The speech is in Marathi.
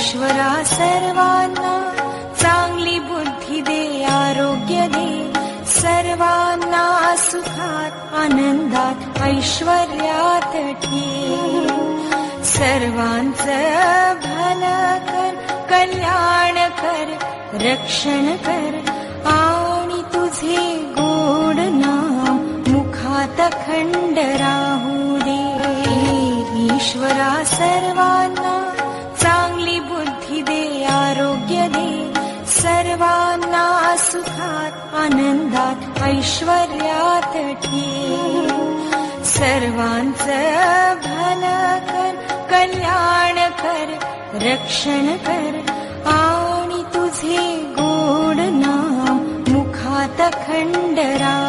ईश्वरा सर्वांना चांगली बुद्धी दे, आरोग्य दे, सर्वांना सुखात आनंदात ऐश्वर्यात ठेव. सर्वांचं भलं कर, कल्याण कर, रक्षण कर, आणि तुझे गोड नाम मुखात अखंड राहू दे. ईश्वरा सर्वांना चांगली बुद्धी दे, आरोग्य दे, सर्वांना सुखात आनंदात ऐश्वर्यात ठेव. सर्वांचं भलं कर, कल्याण कर, रक्षण कर, आणि तुझे गोड नाम मुखात अखंड राहू